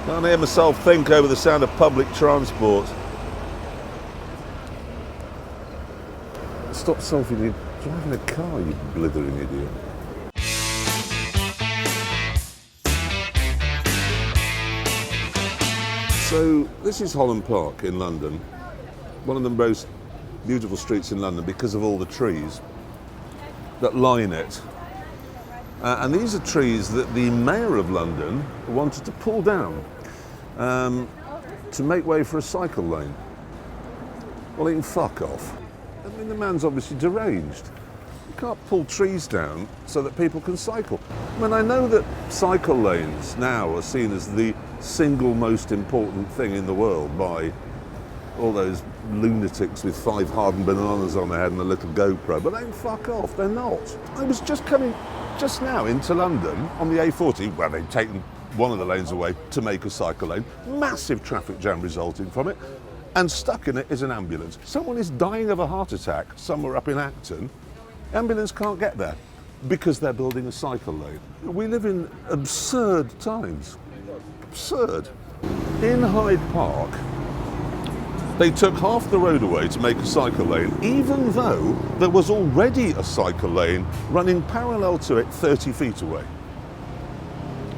Can't hear myself think over the sound of public transport. Stop selfing, you're driving a car, you blithering idiot. So this is Holland Park in London, one of the most beautiful streets in London because of all the trees that line it. And these are trees that the Mayor of London wanted to pull down to make way for a cycle lane. Well, he can fuck off. I mean, the man's obviously deranged. You can't pull trees down so that people can cycle. I mean, I know that cycle lanes now are seen as the single most important thing in the world by all those lunatics with 5 hardened bananas on their head and a little GoPro, but they can fuck off, they're not. I was just coming just now into London on the A40, where they'd taken one of the lanes away to make a cycle lane, massive traffic jam resulting from it, and stuck in it is an ambulance. Someone is dying of a heart attack somewhere up in Acton. Ambulance can't get there because they're building a cycle lane. We live in absurd times. Absurd. In Hyde Park, they took half the road away to make a cycle lane, even though there was already a cycle lane running parallel to it 30 feet away.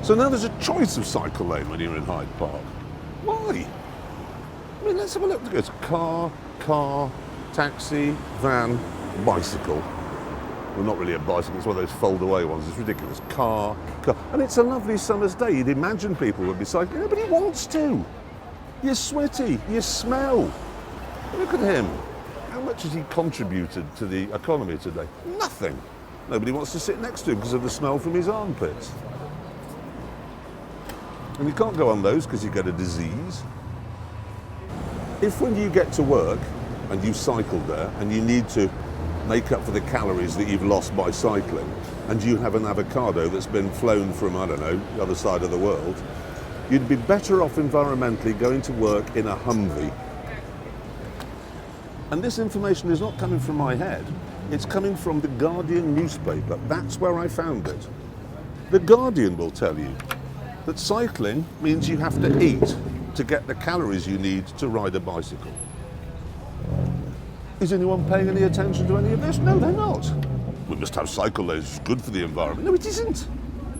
So now there's a choice of cycle lane when you're in Hyde Park. Why? I mean, let's have a look. It's car, taxi, van, bicycle. Well, not really a bicycle, it's one of those fold-away ones. It's ridiculous. Car. And it's a lovely summer's day. You'd imagine people would be cycling. Nobody wants to. You're sweaty, you smell. Look at him. How much has he contributed to the economy today? Nothing. Nobody wants to sit next to him because of the smell from his armpits. And you can't go on those because you get a disease. If when you get to work and you cycled there and you need to make up for the calories that you've lost by cycling and you have an avocado that's been flown from, I don't know, the other side of the world, you'd be better off environmentally going to work in a Humvee. And this information is not coming from my head, it's coming from the Guardian newspaper. That's where I found it. The Guardian will tell you that cycling means you have to eat to get the calories you need to ride a bicycle. Is anyone paying any attention to any of this? No, they're not. We must have cycle lanes, it's good for the environment. No, it isn't.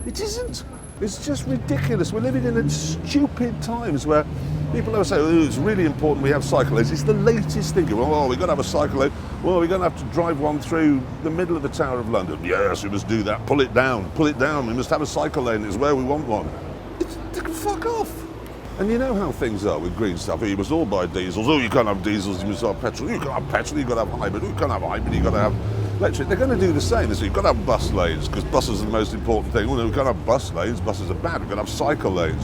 It isn't. It's just ridiculous. We're living in stupid times where people are saying, oh, it's really important we have cycle lanes. It's the latest thinking. Well, we've got to have a cycle lane. Well, we're going to have to drive one through the middle of the Tower of London. Yes, we must do that. Pull it down. Pull it down. We must have a cycle lane. It's where we want one. Fuck off. And you know how things are with green stuff. You must all buy diesels. Oh, you can't have diesels. You must have petrol. You can't have petrol. You've got to have hybrid. You can't have hybrid. You've got to have electric. They're going to do the same. They say you've got to have bus lanes because buses are the most important thing. Well, no, we can't have bus lanes. Buses are bad. We've got to have cycle lanes.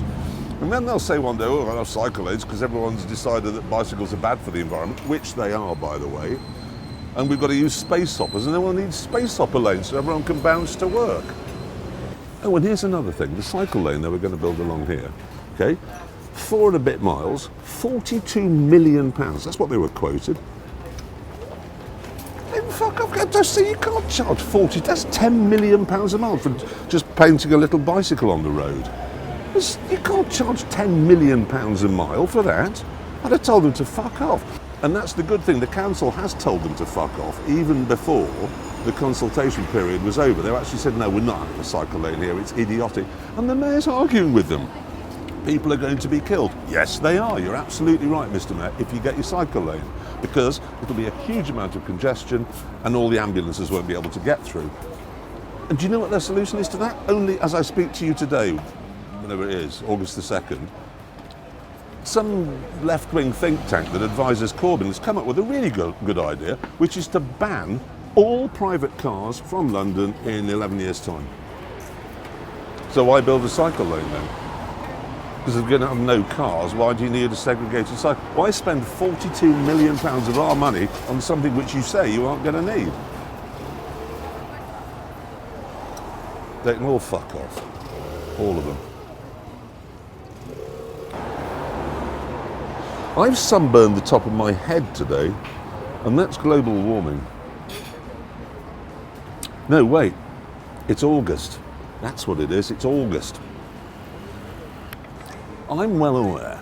And then they'll say one day, oh, we're going to have cycle lanes because everyone's decided that bicycles are bad for the environment, which they are, by the way. And we've got to use space hoppers, and everyone needs space hopper lanes so everyone can bounce to work. Oh, and here's another thing. The cycle lane that we're going to build along here, okay? 4 and a bit miles, £42 million. That's what they were quoted. Fuck off, just see, you can't charge 40, that's £10 million a mile for just painting a little bicycle on the road. You can't charge £10 million a mile for that. I'd have told them to fuck off. And that's the good thing, the council has told them to fuck off, even before the consultation period was over. They actually said, no, we're not having a cycle lane here, it's idiotic. And the mayor's arguing with them. People are going to be killed. Yes, they are. You're absolutely right, Mr. Mayor, if you get your cycle lane, because it'll be a huge amount of congestion and all the ambulances won't be able to get through. And do you know what their solution is to that? Only as I speak to you today, whenever it is, August the 2nd, some left-wing think tank that advises Corbyn has come up with a really good idea, which is to ban all private cars from London in 11 years' time. So why build a cycle lane then? Because if you're going to have no cars, why do you need a segregated cycle? Why spend £42 million of our money on something which you say you aren't going to need? They can all fuck off. All of them. I've sunburned the top of my head today, and that's global warming. No, wait. It's August. That's what it is. It's August. I'm well aware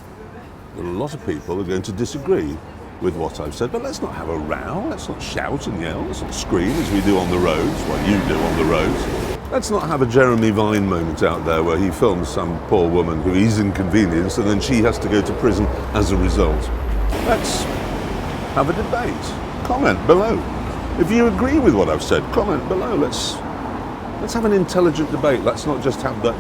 that a lot of people are going to disagree with what I've said, but let's not have a row, let's not shout and yell, let's not scream as we do on the roads, what you do on the roads. Let's not have a Jeremy Vine moment out there where he films some poor woman who he's inconvenienced and then she has to go to prison as a result. Let's have a debate. Comment below. If you agree with what I've said, comment below. Let's have an intelligent debate. Let's not just have that.